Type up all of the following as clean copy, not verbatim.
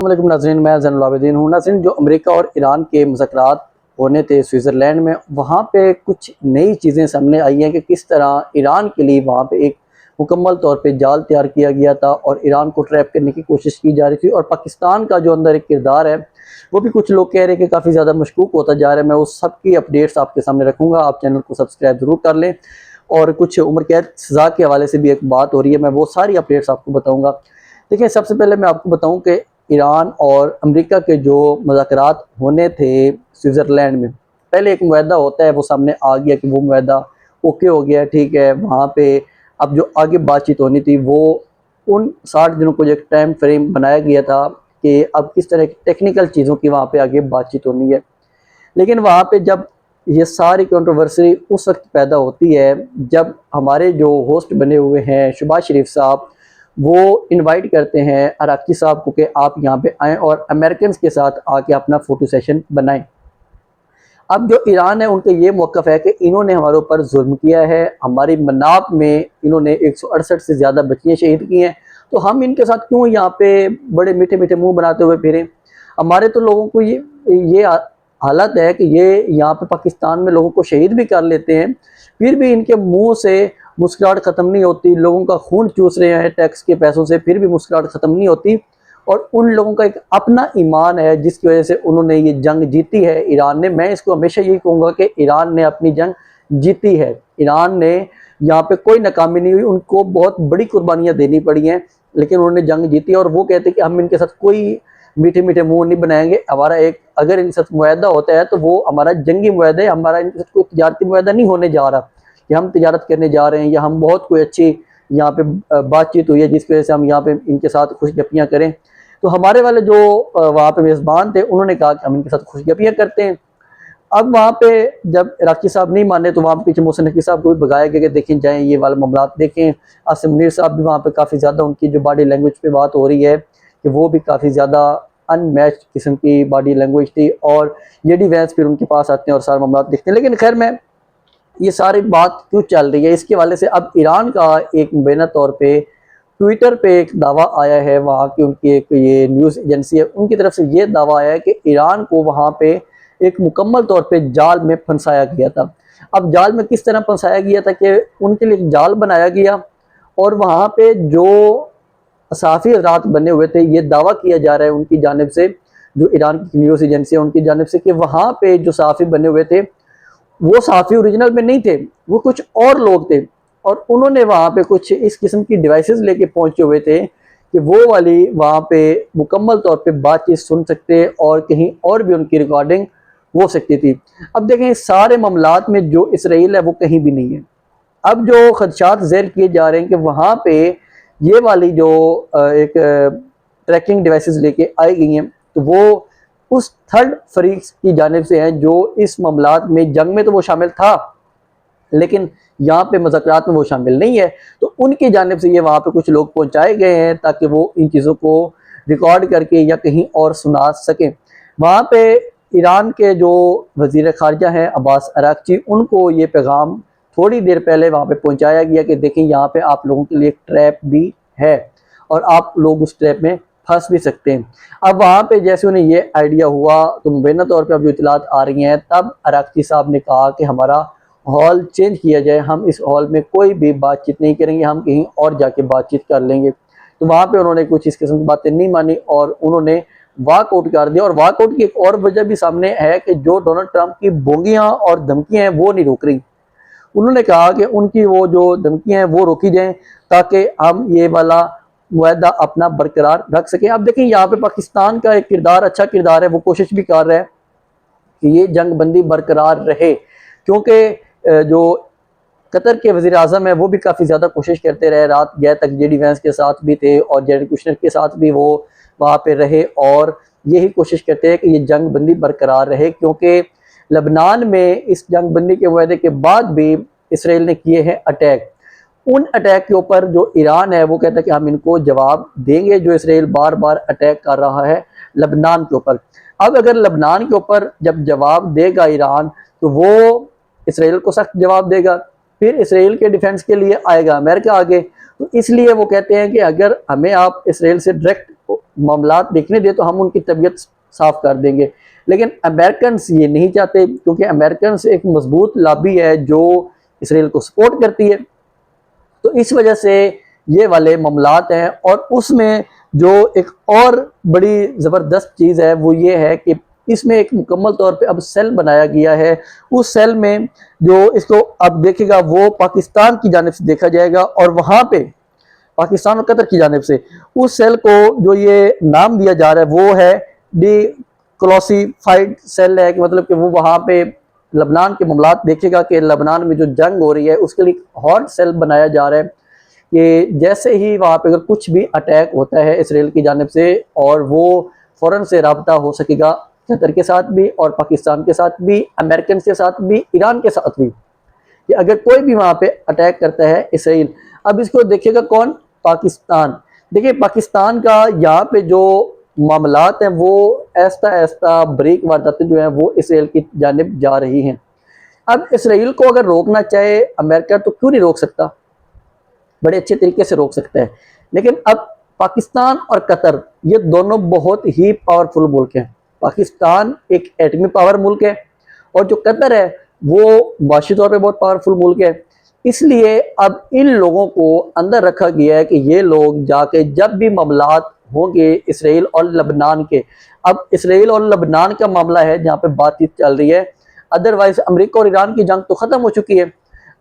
अस्सलामुअलैकुम नाज़रीन, मैं ज़ैनुल आबिदीन हूँ। नाज़रीन, जो अमेरिका और ईरान के मुज़ाकरात होने थे स्विट्ज़रलैंड में, वहाँ पे कुछ नई चीज़ें सामने आई हैं कि किस तरह ईरान के लिए वहाँ पे एक मुकम्मल तौर पे जाल तैयार किया गया था और ईरान को ट्रैप करने की कोशिश की जा रही थी। और पाकिस्तान का जो अंदर एक किरदार है, वो भी कुछ लोग कह रहे हैं कि काफ़ी ज़्यादा मशकूक होता जा रहा है। मैं उस सब की अपडेट्स आपके सामने रखूँगा। आप चैनल को सब्सक्राइब ज़रूर कर लें। और कुछ उम्र कैद सज़ा के हवाले से भी एक बात हो रही है, मैं वो सारी अपडेट्स आपको बताऊँगा। देखिए, सबसे पहले मैं आपको बताऊँ कि ईरान और अमेरिका के जो मुज़ाकरात होने थे स्विट्ज़रलैंड में, पहले एक मुआहदा होता है, वो सामने आ गया कि वो मुआहदा ओके हो गया, ठीक है। वहाँ पे अब जो आगे बातचीत होनी थी, वो उन 60 दिनों को जो एक टाइम फ्रेम बनाया गया था कि अब किस तरह की टेक्निकल चीज़ों की वहाँ पे आगे बातचीत होनी है। लेकिन वहाँ पे जब ये सारी कंट्रोवर्सी उस वक्त पैदा होती है जब हमारे जो होस्ट बने हुए हैं शहबाज शरीफ साहब, वो इनवाइट करते हैं अराक़ची साहब को कि आप यहाँ पे आएँ और अमेरिकन के साथ आके अपना फ़ोटो सेशन बनाएं। अब जो ईरान है, उनका ये मौक़िफ़ है कि इन्होंने हमारे ऊपर जुल्म किया है, हमारी मनाब में इन्होंने 168 से ज़्यादा बच्चियाँ शहीद की हैं, तो हम इनके साथ क्यों यहाँ पे बड़े मीठे मीठे मुँह बनाते हुए फिरें। हमारे तो लोगों को ये हालत है कि ये यहाँ पे पाकिस्तान में लोगों को शहीद भी कर लेते हैं, फिर भी इनके मुँह से मुस्कुराहट ख़त्म नहीं होती। लोगों का खून चूस रहे हैं टैक्स के पैसों से, फिर भी मुस्कुराहट ख़त्म नहीं होती। और उन लोगों का एक अपना ईमान है जिसकी वजह से उन्होंने ये जंग जीती है ईरान ने। मैं इसको हमेशा यही कहूँगा कि ईरान ने अपनी जंग जीती है। ईरान ने यहाँ पे कोई नाकामी नहीं हुई, उनको बहुत बड़ी कुर्बानियाँ देनी पड़ी हैं, लेकिन उन्होंने जंग जीती। और वो कहते हैं कि हम इनके साथ कोई मीठे मीठे मुँह नहीं बनाएंगे। हमारा एक अगर इनके साथ मुआहदा होता है तो वो हमारा जंगी मुआहदा है, हमारा इनके साथ कोई तजारती मुआहदा नहीं होने जा रहा कि हम तजारत करने जा रहे हैं या हम बहुत कोई अच्छी यहाँ पे बातचीत हुई है जिसकी वजह से हम यहाँ पे इनके साथ खुशगपियाँ करें। तो हमारे वाले जो वहाँ पे मेज़बान थे, उन्होंने कहा कि हम इनके साथ खुशगपियाँ करते हैं। अब वहाँ पे जब इराक़ी साहब नहीं माने तो वहाँ पे पीछे मोहसिन नकवी साहब को भी भगाया गया कि देखें जाएँ ये वाला मामलात देखें। आसिम मुनीर साहब भी वहाँ पे काफ़ी ज़्यादा, उनकी जो बॉडी लैंग्वेज पे बात हो रही है कि वो भी काफ़ी ज़्यादा अनमैच्ड किस्म की बॉडी लैंग्वेज थी। और जेडी वैंस फिर उनके पास आते हैं और सारे मामलात देखते हैं। लेकिन खैर, मैं ये सारी बात क्यों चल रही है इसके हवाले से अब ईरान का एक मुबैना तौर पे ट्विटर पे एक दावा आया है, वहाँ की उनकी एक ये न्यूज़ एजेंसी है, उनकी तरफ से ये दावा आया है कि ईरान को वहाँ पे एक मुकम्मल तौर पे जाल में फंसाया गया था। अब जाल में किस तरह फंसाया गया था कि उनके लिए जाल बनाया गया और वहाँ पे जो सहाफ़ी हज़रात बने हुए थे, ये दावा किया जा रहा है उनकी जानिब से, जो ईरान की न्यूज़ एजेंसी है उनकी जानिब से, कि वहाँ पे जो सहाफ़ी बने हुए थे वो सहाफ़ी ओरिजिनल में नहीं थे, वो कुछ और लोग थे। और उन्होंने वहाँ पे कुछ इस किस्म की डिवाइसेस लेके पहुँचे हुए थे कि वो वाली वहाँ पे मुकम्मल तौर पे बातचीत सुन सकते और कहीं और भी उनकी रिकॉर्डिंग हो सकती थी। अब देखें, इस सारे मामलात में जो इसराइल है वो कहीं भी नहीं है। अब जो खदशात ज़ेर किए जा रहे हैं कि वहाँ पे ये वाली जो एक ट्रैकिंग डिवाइसेस लेके आई गई हैं, तो वो उस थर्ड फरीक की जानिब से हैं जो इस मामलात में, जंग में तो वो शामिल था लेकिन यहाँ पे मुज़ाकरात में वो शामिल नहीं है। तो उनकी जानिब से ये वहाँ पे कुछ लोग पहुँचाए गए हैं ताकि वो इन चीज़ों को रिकॉर्ड करके या कहीं और सुना सकें। वहाँ पे ईरान के जो वज़ीर ख़ारजा हैं अब्बास अराक़ची, उनको ये पैगाम थोड़ी देर पहले वहाँ पे पहुँचाया गया कि देखें यहाँ पे आप लोगों के लिए एक ट्रैप भी है और आप लोग उस ट्रैप में फंस भी सकते हैं। अब वहाँ पे जैसे उन्हें ये आइडिया हुआ तो मुबैना तौर पे अब जो इतलात आ रही हैं, तब अराक़ची साहब ने कहा कि हमारा हॉल चेंज किया जाए, हम इस हॉल में कोई भी बातचीत नहीं करेंगे, हम कहीं और जाके बातचीत कर लेंगे। तो वहाँ पे उन्होंने कुछ इस किस्म की बातें नहीं मानी और उन्होंने वॉकआउट कर दिया। और वॉकआउट की एक और वजह भी सामने है कि जो डोनाल्ड ट्रंप की बोंगियाँ और धमकियाँ हैं वो नहीं रुक रही। उन्होंने कहा कि उनकी वो जो धमकियाँ हैं वो रोकी जाएँ ताकि हम ये वाला मुआहदा अपना बरकरार रख सकें। अब देखिए, यहाँ पे पाकिस्तान का एक किरदार, अच्छा किरदार है, वो कोशिश भी कर रहा है कि ये जंग बंदी बरकरार रहे, क्योंकि जो कतर के वज़ीर आज़म है वो भी काफ़ी ज़्यादा कोशिश करते रहे, रात गए तक जेडी वैंस के साथ भी थे और जेरेड कुशनर के साथ भी वो वहाँ पे रहे और यही कोशिश करते हैं कि ये जंग बंदी बरकरार रहे। क्योंकि लबनान में इस जंग बंदी के वायदे के बाद भी इसराइल ने किए हैं अटैक। उन अटैक के ऊपर जो ईरान है वो कहता है कि हम इनको जवाब देंगे, जो इसराइल बार बार अटैक कर रहा है लबनान के ऊपर। अब अगर लबनान के ऊपर जब जवाब देगा ईरान, तो वो इसराइल को सख्त जवाब देगा, फिर इसराइल के डिफेंस के लिए आएगा अमेरिका आगे। तो इसलिए वो कहते हैं कि अगर हमें आप इसराइल से डायरेक्ट मामलात देखने दे तो हम उनकी तबीयत साफ कर देंगे। लेकिन अमेरिकन ये नहीं चाहते, क्योंकि अमेरिकन एक मजबूत लॉबी है जो इसराइल को सपोर्ट करती है। तो इस वजह से ये वाले मामलात हैं। और उसमें जो एक और बड़ी ज़बरदस्त चीज़ है वो ये है कि इसमें एक मुकम्मल तौर पे अब सेल बनाया गया है। उस सेल में जो इसको अब देखेगा वो पाकिस्तान की जानिब से देखा जाएगा, और वहाँ पे पाकिस्तान और कतर की जानिब से उस सेल को जो ये नाम दिया जा रहा है वो है डी क्लासिफाइड सेल है, कि मतलब कि वो वहाँ पे लबनान के मामलात देखेगा कि लबनान में जो जंग हो रही है उसके लिए हॉट सेल बनाया जा रहा है कि जैसे ही वहाँ पे अगर कुछ भी अटैक होता है इसराइल की जानिब से, और वो फ़ौरन से रब्ता हो सकेगा कतर के साथ भी और पाकिस्तान के साथ भी, अमेरिकन के साथ भी, ईरान के साथ भी, कि अगर कोई भी वहाँ पे अटैक करता है इसराइल। अब इसको देखिएगा कौन? पाकिस्तान। देखिए पाकिस्तान का यहाँ पे जो मामलात हैं वो ऐसा ऐसा बारीक वारदातें जो हैं वो इसराइल की जानिब जा रही हैं। अब इसराइल को अगर रोकना चाहे अमेरिका तो क्यों नहीं रोक सकता, बड़े अच्छे तरीके से रोक सकता है। लेकिन अब पाकिस्तान और कतर ये दोनों बहुत ही पावरफुल मुल्क हैं। पाकिस्तान एक एटमी पावर मुल्क है और जो कतर है वो माशी तौर पे बहुत पावरफुल मुल्क है। इसलिए अब इन लोगों को अंदर रखा गया है कि ये लोग जाके जब भी मामलात होंगे इसराइल और लबनान के, अब इसराइल और लबनान का मामला है जहाँ पे बातचीत चल रही है, अदरवाइज अमेरिका और ईरान की जंग तो ख़त्म हो चुकी है।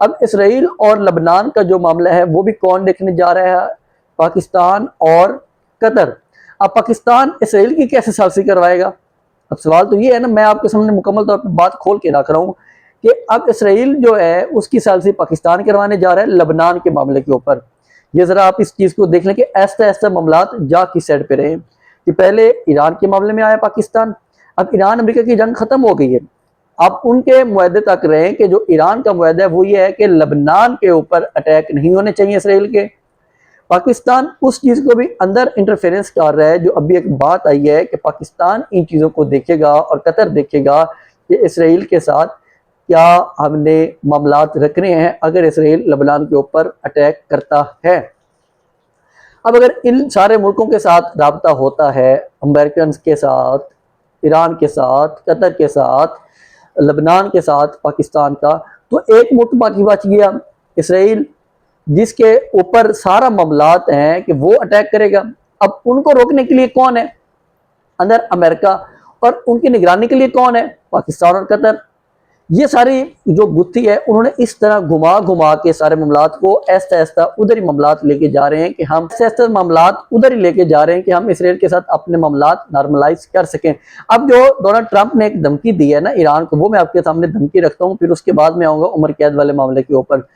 अब इसराइल और लबनान का जो मामला है वो भी कौन देखने जा रहा है? पाकिस्तान और कतर। अब पाकिस्तान इसराइल की कैसे सालसी करवाएगा? अब सवाल तो ये है ना, मैं आपके सामने मुकम्मल तौर पर बात खोल के रख रहा हूँ कि अब इसराइल जो है उसकी सालसी पाकिस्तान करवाने जा रहा है लबनान के मामले के ऊपर। ये ज़रा आप इस चीज़ को देख लें कि ऐसा ऐसा मामलात जा किस साइड पे रहे कि पहले ईरान के मामले में आया पाकिस्तान, अब ईरान अमेरिका की जंग ख़त्म हो गई है, अब उनके मुआहदे तक रहे कि जो ईरान का मुआहदा है वो ये है कि लबनान के ऊपर अटैक नहीं होने चाहिए इसराइल के। पाकिस्तान उस चीज़ को भी अंदर इंटरफेरेंस कर रहा है। जो अभी एक बात आई है कि पाकिस्तान इन चीज़ों को देखेगा और कतर देखेगा कि इसराइल के साथ क्या हमने मामलात रखने हैं अगर इसराइल लबनान के ऊपर अटैक करता है। अब अगर इन सारे मुल्कों के साथ राब्ता होता है, अमेरिकन के साथ, ईरान के साथ, कतर के साथ, लबनान के साथ पाकिस्तान का, तो एक मुल्क बाकी बच गया इसराइल, जिसके ऊपर सारा मामलात हैं कि वो अटैक करेगा। अब उनको रोकने के लिए कौन है अंदर? अमेरिका। और उनकी निगरानी के लिए कौन है? पाकिस्तान और कतर। ये सारी जो गुत्थी है उन्होंने इस तरह घुमा घुमा के सारे मामलात को ऐसा ऐसा उधर ही मामलात लेके जा रहे हैं कि हम ऐसे मामलात उधर ही लेके जा रहे हैं कि हम इसराइल के साथ अपने मामलात नॉर्मलाइज कर सकें। अब जो डोनाल्ड ट्रंप ने एक धमकी दी है ना ईरान को, वो मैं आपके सामने धमकी रखता हूँ, फिर उसके बाद में आऊँगा उम्र कैद वाले मामले के ऊपर।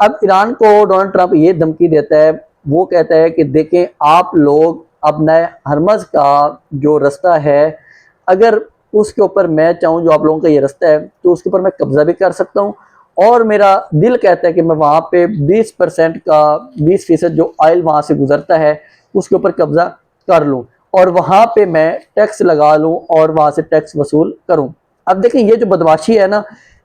अब ईरान को डोनाल्ड ट्रंप ये धमकी देता है, वो कहता है कि देखें आप लोग अपना हरमज का जो रास्ता है, अगर उसके ऊपर मैं चाहूँ जो आप लोगों का ये रास्ता है तो उसके ऊपर मैं कब्जा भी कर सकता हूँ, और मेरा दिल कहता है कि मैं वहाँ पे 20% का 20% जो ऑयल वहाँ से गुजरता है उसके ऊपर कब्जा कर लूँ और वहाँ पे मैं टैक्स लगा लूँ और वहाँ से टैक्स वसूल करूँ। अब देखें ये जो बदमाशी है ना,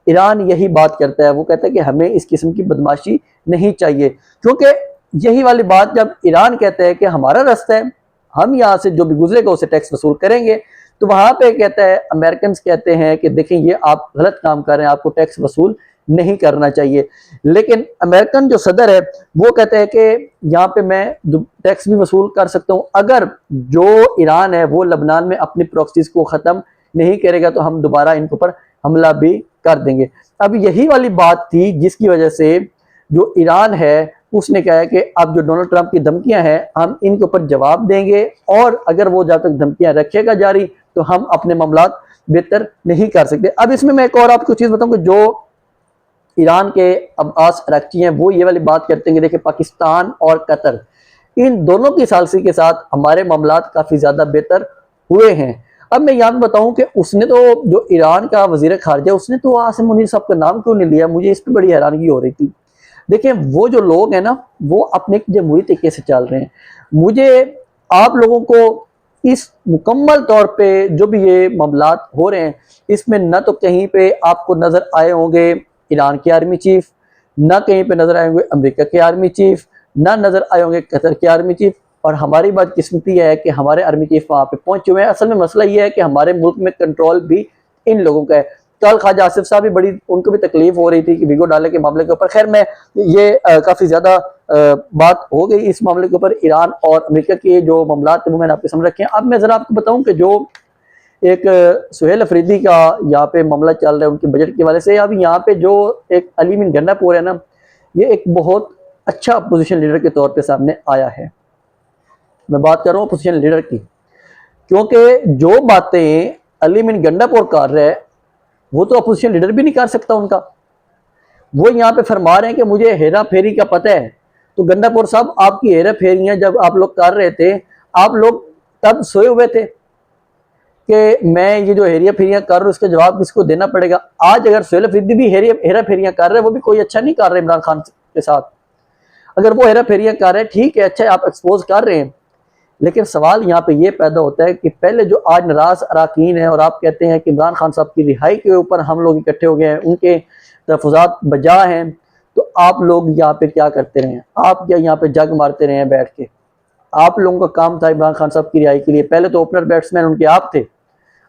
ईरान यही बात करता है, वो कहता है कि हमें इस किस्म की बदमाशी नहीं चाहिए, क्योंकि यही वाली बात जब ईरान कहता है कि हमारा रास्ता है, हम यहाँ से जो भी गुजरेगा उसे टैक्स वसूल करेंगे, तो वहाँ पे कहता है अमेरिकन कहते हैं कि देखें ये आप गलत काम कर रहे हैं, आपको टैक्स वसूल नहीं करना चाहिए। लेकिन अमेरिकन जो सदर है वो कहते हैं कि यहाँ पे मैं टैक्स भी वसूल कर सकता हूँ, अगर जो ईरान है वो लबनान में अपनी प्रॉक्सीज को ख़त्म नहीं करेगा तो हम दोबारा इनके ऊपर हमला भी कर देंगे। अब यही वाली बात थी जिसकी वजह से जो ईरान है उसने कहा है कि अब जो डोनाल्ड ट्रंप की धमकियां हैं हम इनके ऊपर जवाब देंगे, और अगर वो जब तक धमकियां रखेगा जारी तो हम अपने मामलात बेहतर नहीं कर सकते। अब इसमें मैं एक और आपको चीज़ बताऊं कि जो ईरान के अब्बास अराक्ची हैं वो ये वाली बात करते हैं कि देखिए पाकिस्तान और कतर इन दोनों की सालसी के साथ हमारे मामलात काफ़ी ज़्यादा बेहतर हुए हैं। अब मैं यहाँ पे बताऊं कि उसने तो जो ईरान का वजीर खारजा उसने तो आसिम मुनीर साहब का नाम क्यों नहीं लिया, मुझे इस पर बड़ी हैरानगी हो रही थी। देखिए वो जो लोग हैं ना वो अपने जमहूरी तरीके से चल रहे हैं। मुझे आप लोगों को इस मुकम्मल तौर पे जो भी ये मामलात हो रहे हैं इसमें न तो कहीं पे आपको नज़र आए होंगे ईरान के आर्मी चीफ, ना कहीं पे नज़र आए होंगे अमेरिका के आर्मी चीफ, ना नज़र आए होंगे कतर के आर्मी चीफ, और हमारी बदकिस्मती है कि हमारे आर्मी चीफ वहाँ पे पहुंचे हुए हैं। असल में मसला ये है कि हमारे मुल्क में कंट्रोल भी इन लोगों का है। कल ख्वाजा आसिफ साहब भी बड़ी उनको भी तकलीफ हो रही थी कि वीगो डाले के मामले के ऊपर। खैर मैं ये काफ़ी ज़्यादा बात हो गई इस मामले के ऊपर। ईरान और अमेरिका के जो मामला थे वो मैंने आपके सामने रखे हैं। अब मैं ज़रा आपको बताऊँ कि जो एक सुहेल अफरीदी का यहाँ पे मामला चल रहा है उनके बजट के वाले से, अब यहाँ पे जो एक अली मिन गंडापुर है ना, ये एक बहुत अच्छा अपोजिशन लीडर के तौर पे सामने आया है। मैं बात कर रहा हूँ अपोजिशन लीडर की, क्योंकि जो बातें अली मिन गंडापुर कर रहे हैं वो तो अपोजिशन लीडर भी नहीं कर सकता उनका। वो यहाँ पे फरमा रहे हैं कि मुझे हेरा फेरी का पता है। तो गंडापुर साहब, आपकी हेरा फेरियां जब आप लोग कर रहे थे, आप लोग तब सोए हुए थे कि मैं ये जो हेरिया फेरियां कर रहा हूँ इसका जवाब किसको देना पड़ेगा। आज अगर सुहेल अफरीदी भी हेरा फेरियां कर रहे हैं, वो भी कोई अच्छा नहीं कर रहे इमरान खान के साथ। अगर वो हेरा फेरियां कर रहे हैं, ठीक है, अच्छा आप एक्सपोज कर रहे हैं, लेकिन सवाल यहाँ पे ये पैदा होता है कि पहले जो आज नाराज अराकीन है और आप कहते हैं कि इमरान खान साहब की रिहाई के ऊपर हम लोग इकट्ठे हो गए हैं, उनके तहफ़्फ़ुज़ात बजा हैं, तो आप लोग यहाँ पे क्या करते रहे? आप क्या यहाँ पे जग मारते रहे हैं बैठ के? आप लोगों का काम था इमरान खान साहब की रिहाई के लिए। पहले तो ओपनर बैट्समैन उनके आप थे,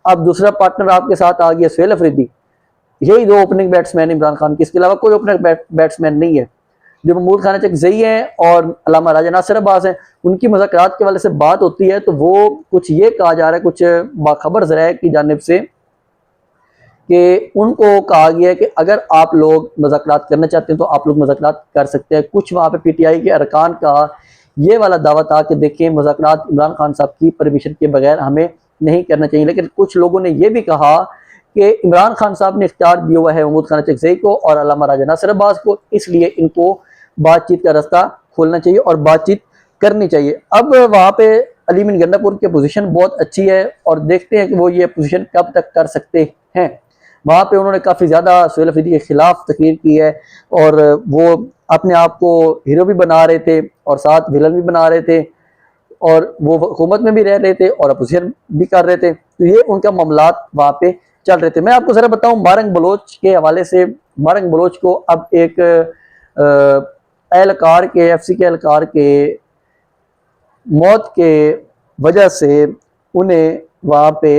अब दूसरा पार्टनर आपके साथ आ गया सुहेल अफरीदी। यही दो ओपनिंग बैट्समैन इमरान खान की, इसके अलावा कोई ओपनर बैट्समैन नहीं है। जो महमूद खान चकज़ई हैं और अल्लामा राजा नासिर अब्बास हैं, उनकी मुज़ाकरात के वाले से बात होती है तो वो कुछ ये कहा जा रहा है, कुछ बाखबर ज़राए की जानिब से, कि उनको कहा गया है कि अगर आप लोग मुज़ाकरात करना चाहते हैं तो आप लोग मुज़ाकरात कर सकते हैं। कुछ वहाँ पे पीटीआई के अरकान का ये वाला दावा था कि देखिए मुज़ाकरात इमरान खान साहब की परमिशन के बगैर हमें नहीं करना चाहिए, लेकिन कुछ लोगों ने यह भी कहा कि इमरान खान साहब ने इख्तियार दिया हुआ है महमूद खान चकज़ई को और अल्लामा राजा नासिर अब्बास को, इसलिए इनको बातचीत का रास्ता खोलना चाहिए और बातचीत करनी चाहिए। अब वहाँ पे अली मिन गंडापुर की पोजीशन बहुत अच्छी है और देखते हैं कि वो ये पोजीशन कब तक कर सकते हैं। वहाँ पे उन्होंने काफ़ी ज़्यादा सुहेल अफरीदी के खिलाफ तकरीर की है और वो अपने आप को हीरो भी बना रहे थे और साथ विलन भी बना रहे थे और वो हुकूमत में भी रह रहे थे और अपोजिशन भी कर रहे थे। तो ये उनका मामलात वहाँ पे चल रहे थे। मैं आपको ज़रा बताऊँ मारंग बलोच के हवाले से। मारंग बलोच को अब एक एहलकार के एफसी के एहलकार के मौत के वजह से उन्हें वहाँ पे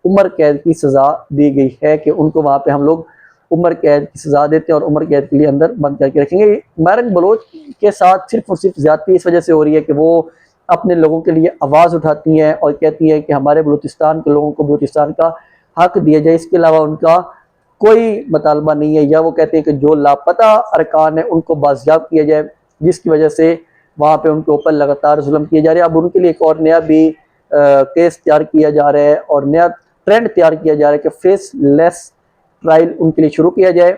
उम्र कैद की सज़ा दी गई है कि उनको वहाँ पे हम लोग उम्र कैद की सज़ा देते हैं और उम्र कैद के लिए अंदर बंद करके रखेंगे। मारंग बलोच के साथ सिर्फ और सिर्फ ज़्यादती इस वजह से हो रही है कि वो अपने लोगों के लिए आवाज़ उठाती हैं और कहती हैं कि हमारे बलूचिस्तान के लोगों को बलूचिस्तान का हक दिया जाए, इसके अलावा उनका कोई मुतालबा नहीं है। या वो कहते हैं कि जो लापता अरकान है उनको बाजियाब किया जाए, जिसकी वजह से वहाँ पे उनके ऊपर लगातार जुल्म किए जा रहे हैं। अब उनके लिए एक और नया भी केस तैयार किया जा रहा है और नया ट्रेंड तैयार किया जा रहा है कि फेसलेस ट्रायल उनके लिए शुरू किया जाए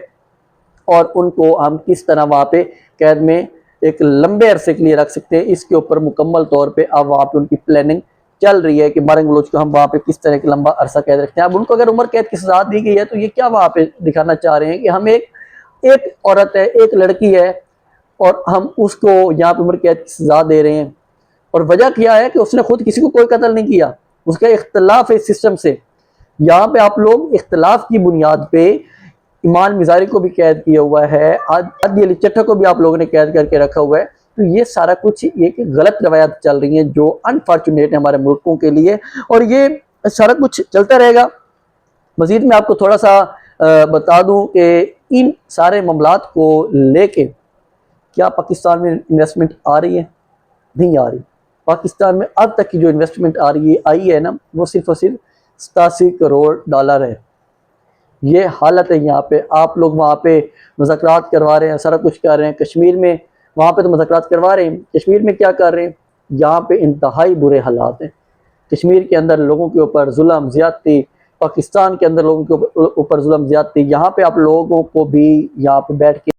और उनको हम किस तरह वहाँ पे कैद में एक लंबे अरसे के लिए रख सकते हैं, इसके ऊपर मुकम्मल तौर पे अब वहाँ पे उनकी प्लानिंग चल रही है कि मारंग बलोच को हम वहाँ पे किस तरह की लंबा अरसा कैद रखते हैं। अब उनको अगर उम्र कैद की सजा दी गई है तो ये क्या वहाँ पे दिखाना चाह रहे हैं कि हम एक औरत है, एक लड़की है और हम उसको यहाँ पे उम्र कैद की सजा दे रहे हैं। और वजह क्या है कि उसने खुद किसी को कोई कत्ल नहीं किया, उसका इख्तलाफ है इस सिस्टम से। यहाँ पे आप लोग इख्तलाफ की बुनियाद पे ईमान मिजारी को भी कैद किया हुआ है, आदि अली चट्टा को भी आप लोगों ने कैद करके रखा हुआ है। तो ये सारा कुछ एक गलत रवायत चल रही हैं जो अनफॉर्चुनेट है हमारे मुल्कों के लिए और ये सारा कुछ चलता रहेगा। मजीद मैं आपको थोड़ा सा बता दूं कि इन सारे मामलात को लेके क्या पाकिस्तान में इन्वेस्टमेंट आ रही है? नहीं आ रही। पाकिस्तान में अब तक की जो इन्वेस्टमेंट आई है ना, वो सिर्फ और सिर्फ 87 करोड़ डॉलर है। ये हालत है यहाँ पे। आप लोग वहाँ पे मुज़ाकरात करवा रहे हैं, सारा कुछ कर रहे हैं। कश्मीर में वहाँ पे तो मुज़ाकरात करवा रहे हैं, कश्मीर में क्या कर रहे हैं? यहाँ पे इंतहाई बुरे हालात हैं। कश्मीर के अंदर लोगों के ऊपर जुल्म ज़्यादती, पाकिस्तान के अंदर लोगों के ऊपर जुल्म ज़्यादती। यहाँ पे आप लोगों को भी यहाँ पे बैठ के